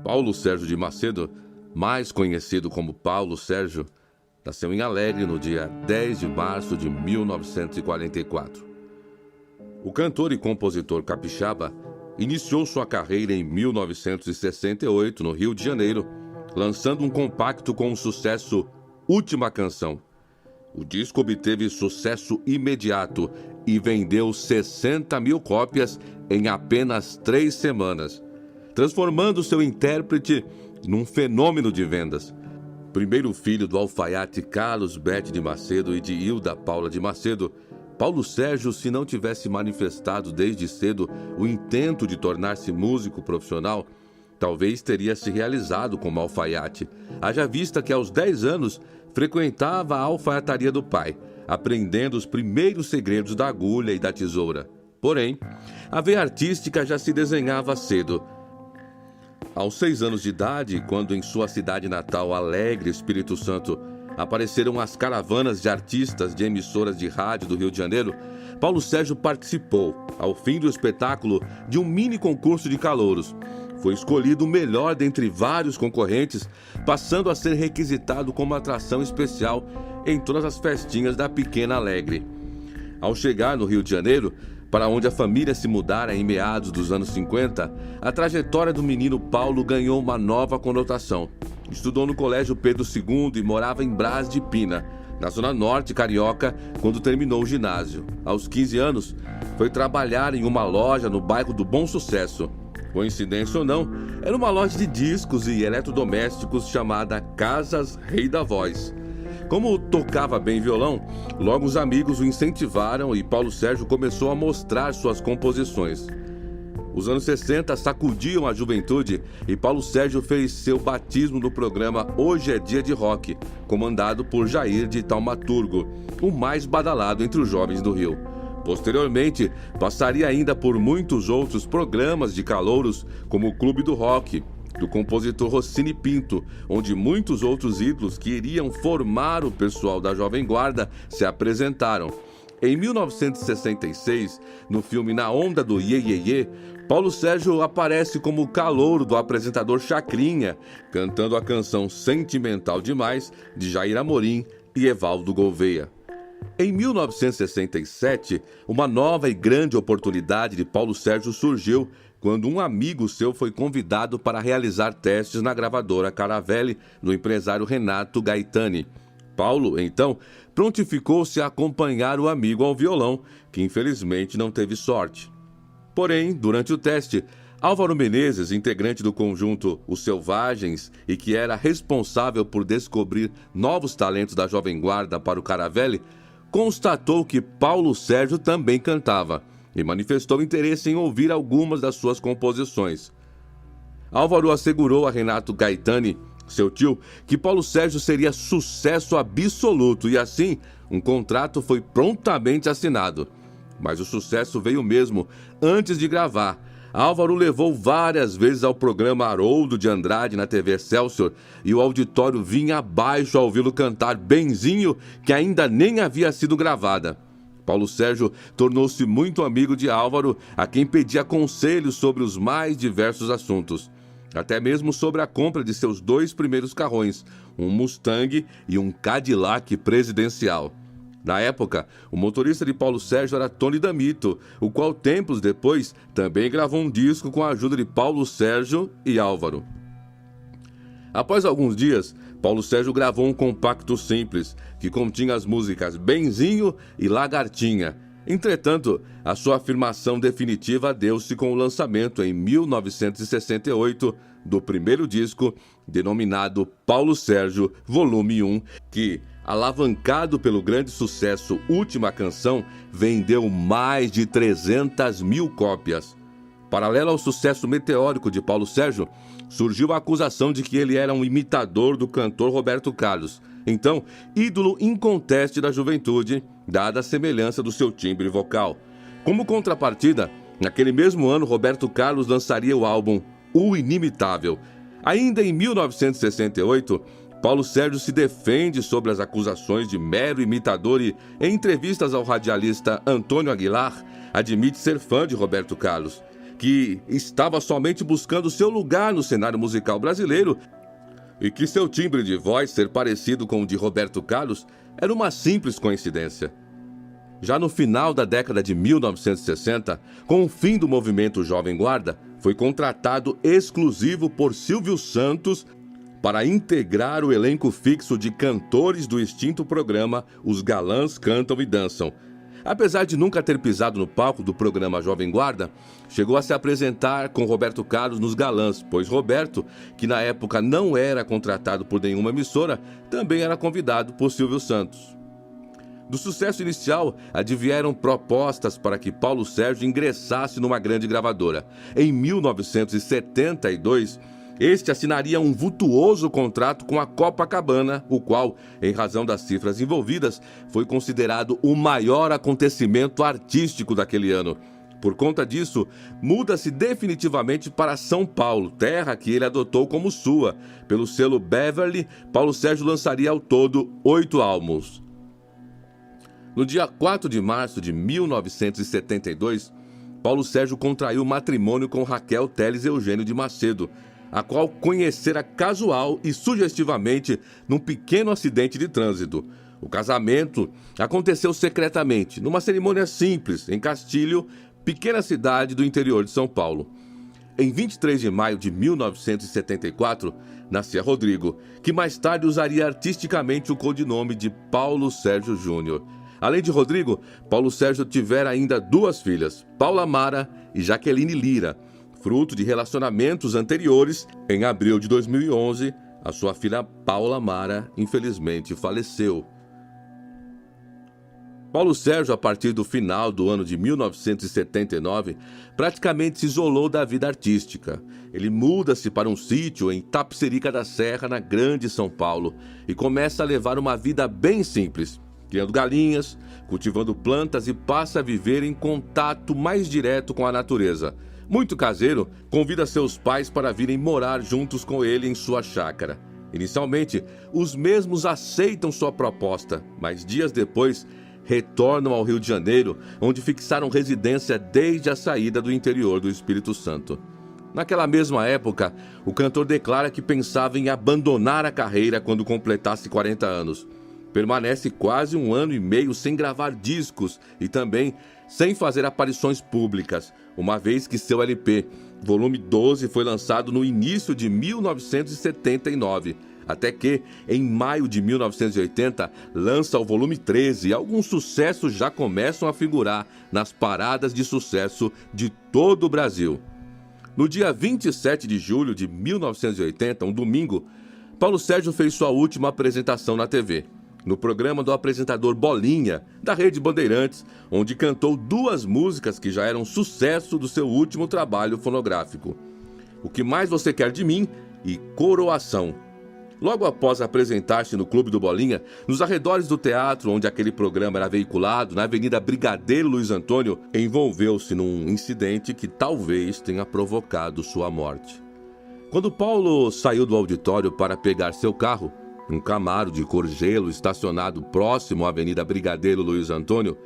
Paulo Sérgio de Macedo, mais conhecido como Paulo Sérgio, nasceu em Alegre no dia 10 de março de 1944. O cantor e compositor capixaba iniciou sua carreira em 1968 no Rio de Janeiro, lançando um compacto com o sucesso Última Canção. O disco obteve sucesso imediato e vendeu 60 mil cópias em apenas 3 semanas, transformando seu intérprete num fenômeno de vendas. Primeiro filho do alfaiate Carlos Bete de Macedo e de Hilda Paula de Macedo, Paulo Sérgio, se não tivesse manifestado desde cedo o intento de tornar-se músico profissional, talvez teria se realizado como alfaiate, haja vista que aos 10 anos frequentava a alfaiataria do pai, aprendendo os primeiros segredos da agulha e da tesoura. Porém, a veia artística já se desenhava cedo. Aos 6 anos de idade, quando em sua cidade natal, Alegre, Espírito Santo, apareceram as caravanas de artistas de emissoras de rádio do Rio de Janeiro, Paulo Sérgio participou, ao fim do espetáculo, de um mini concurso de calouros. Foi escolhido o melhor dentre vários concorrentes, passando a ser requisitado como atração especial em todas as festinhas da pequena Alegre. Ao chegar no Rio de Janeiro, para onde a família se mudara em meados dos anos 50, a trajetória do menino Paulo ganhou uma nova conotação. Estudou no Colégio Pedro II e morava em Brás de Pina, na zona norte carioca, quando terminou o ginásio. Aos 15 anos, foi trabalhar em uma loja no bairro do Bom Sucesso. Coincidência ou não, era uma loja de discos e eletrodomésticos chamada Casas Rei da Voz. Como tocava bem violão, logo os amigos o incentivaram e Paulo Sérgio começou a mostrar suas composições. Os anos 60 sacudiam a juventude e Paulo Sérgio fez seu batismo no programa Hoje é Dia de Rock, comandado por Jair de Taumaturgo, o mais badalado entre os jovens do Rio. Posteriormente, passaria ainda por muitos outros programas de calouros, como o Clube do Rock, do compositor Rossini Pinto, onde muitos outros ídolos que iriam formar o pessoal da Jovem Guarda se apresentaram. Em 1966, no filme Na Onda do Iê Iê Iê, Paulo Sérgio aparece como calouro do apresentador Chacrinha, cantando a canção Sentimental Demais, de Jair Amorim e Evaldo Gouveia. Em 1967, uma nova e grande oportunidade de Paulo Sérgio surgiu quando um amigo seu foi convidado para realizar testes na gravadora Caravelli, do empresário Renato Gaetani. Paulo, então, prontificou-se a acompanhar o amigo ao violão, que infelizmente não teve sorte. Porém, durante o teste, Álvaro Menezes, integrante do conjunto Os Selvagens e que era responsável por descobrir novos talentos da Jovem Guarda para o Caravelli, constatou que Paulo Sérgio também cantava e manifestou interesse em ouvir algumas das suas composições. Álvaro assegurou a Renato Gaetani, seu tio, que Paulo Sérgio seria sucesso absoluto e assim um contrato foi prontamente assinado. Mas o sucesso veio mesmo antes de gravar. Álvaro levou várias vezes ao programa Haroldo de Andrade na TV Excelsior e o auditório vinha abaixo ao ouvi-lo cantar Benzinho, que ainda nem havia sido gravada. Paulo Sérgio tornou-se muito amigo de Álvaro, a quem pedia conselhos sobre os mais diversos assuntos. Até mesmo sobre a compra de seus 2 primeiros carrões, um Mustang e um Cadillac presidencial. Na época, o motorista de Paulo Sérgio era Tony D'Amito, o qual tempos depois também gravou um disco com a ajuda de Paulo Sérgio e Álvaro. Após alguns dias, Paulo Sérgio gravou um compacto simples, que continha as músicas Benzinho e Lagartinha. Entretanto, a sua afirmação definitiva deu-se com o lançamento em 1968 do primeiro disco, denominado Paulo Sérgio Volume 1, que, alavancado pelo grande sucesso Última Canção, vendeu mais de 300 mil cópias. Paralelo ao sucesso meteórico de Paulo Sérgio, surgiu a acusação de que ele era um imitador do cantor Roberto Carlos, então ídolo inconteste da juventude, dada a semelhança do seu timbre vocal. Como contrapartida, naquele mesmo ano, Roberto Carlos lançaria o álbum O Inimitável. Ainda em 1968, Paulo Sérgio se defende sobre as acusações de mero imitador e, em entrevistas ao radialista Antônio Aguilar, admite ser fã de Roberto Carlos. que estava somente buscando seu lugar no cenário musical brasileiro e que seu timbre de voz ser parecido com o de Roberto Carlos era uma simples coincidência. Já no final da década de 1960, com o fim do movimento Jovem Guarda, foi contratado exclusivo por Silvio Santos para integrar o elenco fixo de cantores do extinto programa Os Galãs Cantam e Dançam. Apesar de nunca ter pisado no palco do programa Jovem Guarda, chegou a se apresentar com Roberto Carlos nos Galãs, pois Roberto, que na época não era contratado por nenhuma emissora, também era convidado por Silvio Santos. Do sucesso inicial, advieram propostas para que Paulo Sérgio ingressasse numa grande gravadora. Em 1972, este assinaria um vultuoso contrato com a Copacabana, o qual, em razão das cifras envolvidas, foi considerado o maior acontecimento artístico daquele ano. Por conta disso, muda-se definitivamente para São Paulo, terra que ele adotou como sua. Pelo selo Beverly, Paulo Sérgio lançaria ao todo 8 álbuns. No dia 4 de março de 1972, Paulo Sérgio contraiu matrimônio com Raquel Teles Eugênio de Macedo, a qual conhecera casual e sugestivamente num pequeno acidente de trânsito. O casamento aconteceu secretamente, numa cerimônia simples, em Castilho, pequena cidade do interior de São Paulo. Em 23 de maio de 1974, nascia Rodrigo, que mais tarde usaria artisticamente o codinome de Paulo Sérgio Júnior. Além de Rodrigo, Paulo Sérgio tivera ainda 2 filhas, Paula Mara e Jaqueline Lira. Fruto de relacionamentos anteriores, em abril de 2011, a sua filha Paula Mara, infelizmente, faleceu. Paulo Sérgio, a partir do final do ano de 1979, praticamente se isolou da vida artística. Ele muda-se para um sítio em Tapicerica da Serra, na Grande São Paulo, e começa a levar uma vida bem simples, criando galinhas, cultivando plantas e passa a viver em contato mais direto com a natureza. Muito caseiro, convida seus pais para virem morar juntos com ele em sua chácara. Inicialmente, os mesmos aceitam sua proposta, mas dias depois retornam ao Rio de Janeiro, onde fixaram residência desde a saída do interior do Espírito Santo. Naquela mesma época, o cantor declara que pensava em abandonar a carreira quando completasse 40 anos. Permanece quase 1 ano e meio sem gravar discos e também sem fazer aparições públicas, uma vez que seu LP, volume 12, foi lançado no início de 1979, até que, em maio de 1980, lança o volume 13 e alguns sucessos já começam a figurar nas paradas de sucesso de todo o Brasil. No dia 27 de julho de 1980, um domingo, Paulo Sérgio fez sua última apresentação na TV. No programa do apresentador Bolinha, da Rede Bandeirantes, onde cantou 2 músicas que já eram sucesso do seu último trabalho fonográfico: O Que Mais Você Quer de Mim e Coroação. Logo após apresentar-se no Clube do Bolinha, nos arredores do teatro onde aquele programa era veiculado, na Avenida Brigadeiro Luiz Antônio, envolveu-se num incidente que talvez tenha provocado sua morte. Quando Paulo saiu do auditório para pegar seu carro, um Camaro de cor gelo estacionado próximo à Avenida Brigadeiro Luiz Antônio,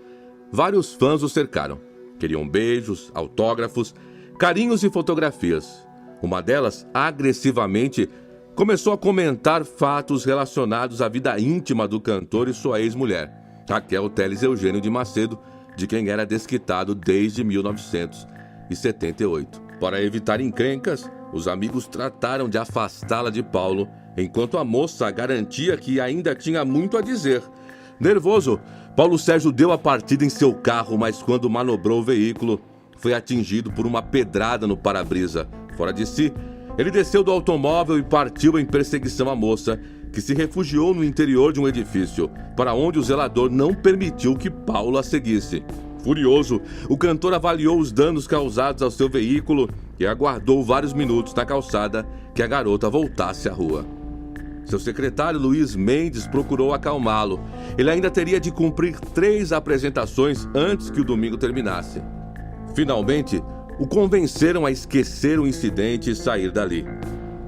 vários fãs o cercaram. Queriam beijos, autógrafos, carinhos e fotografias. Uma delas, agressivamente, começou a comentar fatos relacionados à vida íntima do cantor e sua ex-mulher, Raquel Teles Eugênio de Macedo, de quem era desquitado desde 1978. Para evitar encrencas, os amigos trataram de afastá-la de Paulo, enquanto a moça garantia que ainda tinha muito a dizer. Nervoso, Paulo Sérgio deu a partida em seu carro, mas quando manobrou o veículo, foi atingido por uma pedrada no para-brisa. Fora de si, ele desceu do automóvel e partiu em perseguição à moça, que se refugiou no interior de um edifício, para onde o zelador não permitiu que Paulo a seguisse. Furioso, o cantor avaliou os danos causados ao seu veículo e aguardou vários minutos na calçada que a garota voltasse à rua. Seu secretário, Luiz Mendes, procurou acalmá-lo. Ele ainda teria de cumprir 3 apresentações antes que o domingo terminasse. Finalmente, o convenceram a esquecer o incidente e sair dali.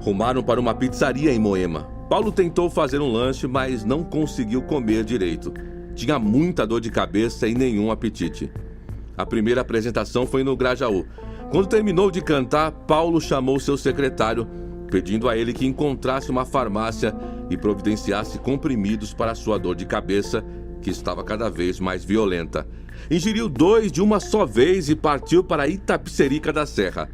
Rumaram para uma pizzaria em Moema. Paulo tentou fazer um lanche, mas não conseguiu comer direito. Tinha muita dor de cabeça e nenhum apetite. A primeira apresentação foi no Grajaú. Quando terminou de cantar, Paulo chamou seu secretário, pedindo a ele que encontrasse uma farmácia e providenciasse comprimidos para sua dor de cabeça, que estava cada vez mais violenta. Ingeriu 2 de uma só vez e partiu para Itapecerica da Serra.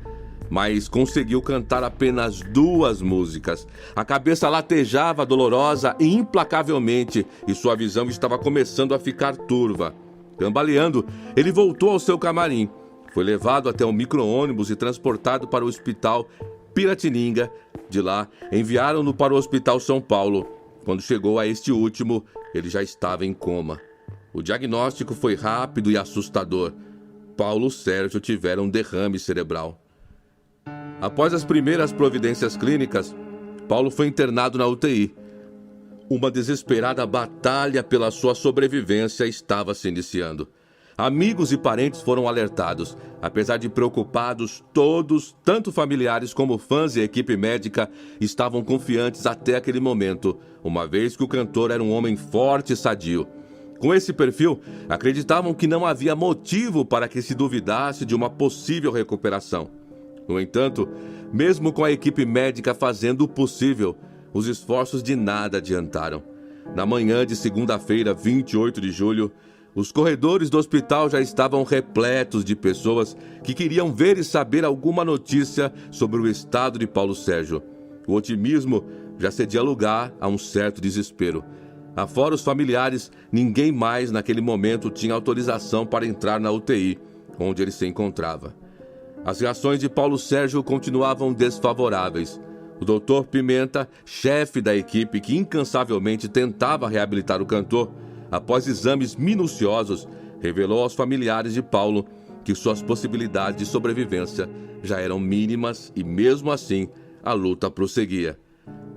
Mas conseguiu cantar apenas 2 músicas. A cabeça latejava dolorosa e implacavelmente, e sua visão estava começando a ficar turva. Cambaleando, ele voltou ao seu camarim. Foi levado até um micro-ônibus e transportado para o hospital Piratininga. De lá, enviaram-no para o Hospital São Paulo. Quando chegou a este último, ele já estava em coma. O diagnóstico foi rápido e assustador. Paulo Sérgio tivera um derrame cerebral. Após as primeiras providências clínicas, Paulo foi internado na UTI. Uma desesperada batalha pela sua sobrevivência estava se iniciando. Amigos e parentes foram alertados. Apesar de preocupados, todos, tanto familiares como fãs e equipe médica, estavam confiantes até aquele momento, uma vez que o cantor era um homem forte e sadio. Com esse perfil, acreditavam que não havia motivo para que se duvidasse de uma possível recuperação. No entanto, mesmo com a equipe médica fazendo o possível, os esforços de nada adiantaram. Na manhã de segunda-feira, 28 de julho, os corredores do hospital já estavam repletos de pessoas que queriam ver e saber alguma notícia sobre o estado de Paulo Sérgio. O otimismo já cedia lugar a um certo desespero. Afora os familiares, ninguém mais naquele momento tinha autorização para entrar na UTI, onde ele se encontrava. As reações de Paulo Sérgio continuavam desfavoráveis. O Dr. Pimenta, chefe da equipe que incansavelmente tentava reabilitar o cantor, após exames minuciosos, revelou aos familiares de Paulo que suas possibilidades de sobrevivência já eram mínimas e, mesmo assim, a luta prosseguia.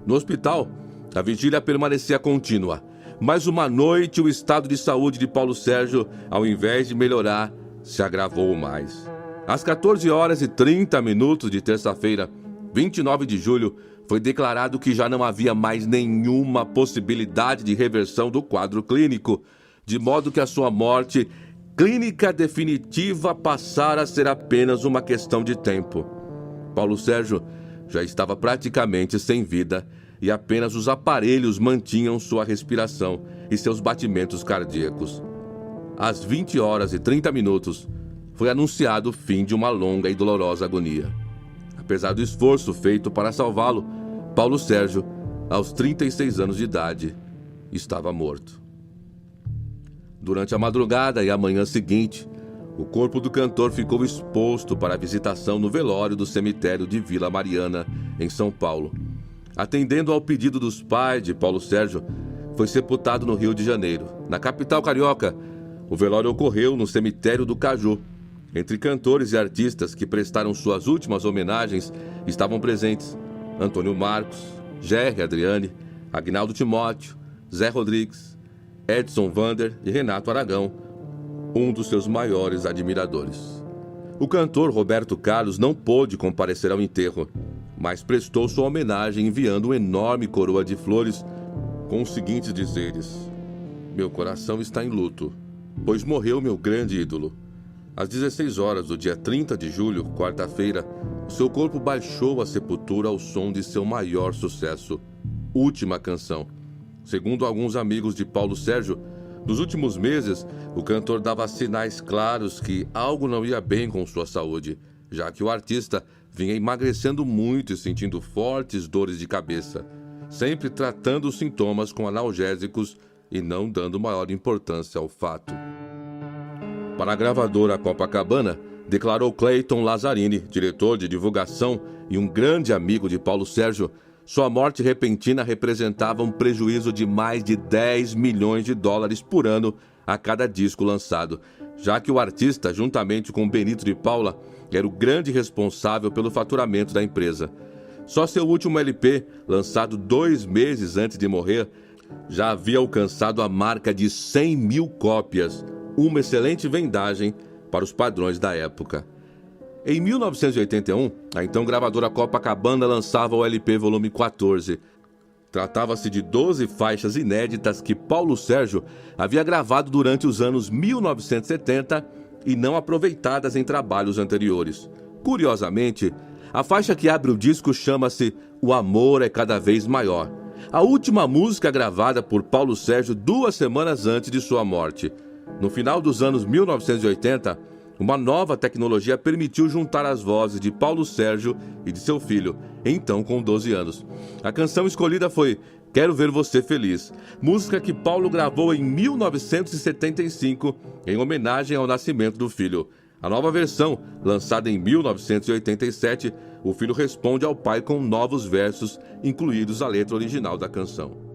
No hospital, a vigília permanecia contínua, mas uma noite o estado de saúde de Paulo Sérgio, ao invés de melhorar, se agravou mais. Às 14h30 de terça-feira, 29 de julho, foi declarado que já não havia mais nenhuma possibilidade de reversão do quadro clínico, de modo que a sua morte clínica definitiva passara a ser apenas uma questão de tempo. Paulo Sérgio já estava praticamente sem vida e apenas os aparelhos mantinham sua respiração e seus batimentos cardíacos. Às 20h30, foi anunciado o fim de uma longa e dolorosa agonia. Apesar do esforço feito para salvá-lo, Paulo Sérgio, aos 36 anos de idade, estava morto. Durante a madrugada e a manhã seguinte, o corpo do cantor ficou exposto para visitação no velório do cemitério de Vila Mariana, em São Paulo. Atendendo ao pedido dos pais de Paulo Sérgio, foi sepultado no Rio de Janeiro. Na capital carioca, o velório ocorreu no cemitério do Caju. Entre cantores e artistas que prestaram suas últimas homenagens estavam presentes Antônio Marcos, Jerry Adriane, Agnaldo Timóteo, Zé Rodrigues, Edson Vander e Renato Aragão, um dos seus maiores admiradores. O cantor Roberto Carlos não pôde comparecer ao enterro, mas prestou sua homenagem enviando uma enorme coroa de flores com os seguintes dizeres: "Meu coração está em luto, pois morreu meu grande ídolo. Às 16 horas do dia 30 de julho, quarta-feira, seu corpo baixou à sepultura ao som de seu maior sucesso, Última Canção. Segundo alguns amigos de Paulo Sérgio, nos últimos meses, o cantor dava sinais claros que algo não ia bem com sua saúde, já que o artista vinha emagrecendo muito e sentindo fortes dores de cabeça, sempre tratando os sintomas com analgésicos e não dando maior importância ao fato." Para a gravadora Copacabana, declarou Clayton Lazzarini, diretor de divulgação e um grande amigo de Paulo Sérgio, sua morte repentina representava um prejuízo de mais de 10 milhões de dólares por ano a cada disco lançado, já que o artista, juntamente com Benito de Paula, era o grande responsável pelo faturamento da empresa. Só seu último LP, lançado 2 meses antes de morrer, já havia alcançado a marca de 100 mil cópias, uma excelente vendagem para os padrões da época. Em 1981, a então gravadora Copacabana lançava o LP volume 14. Tratava-se de 12 faixas inéditas que Paulo Sérgio havia gravado durante os anos 1970 e não aproveitadas em trabalhos anteriores. Curiosamente, a faixa que abre o disco chama-se O Amor é Cada Vez Maior, a última música gravada por Paulo Sérgio 2 semanas antes de sua morte. No final dos anos 1980, uma nova tecnologia permitiu juntar as vozes de Paulo Sérgio e de seu filho, então com 12 anos. A canção escolhida foi Quero Ver Você Feliz, música que Paulo gravou em 1975 em homenagem ao nascimento do filho. A nova versão, lançada em 1987, o filho responde ao pai com novos versos, incluídos a letra original da canção.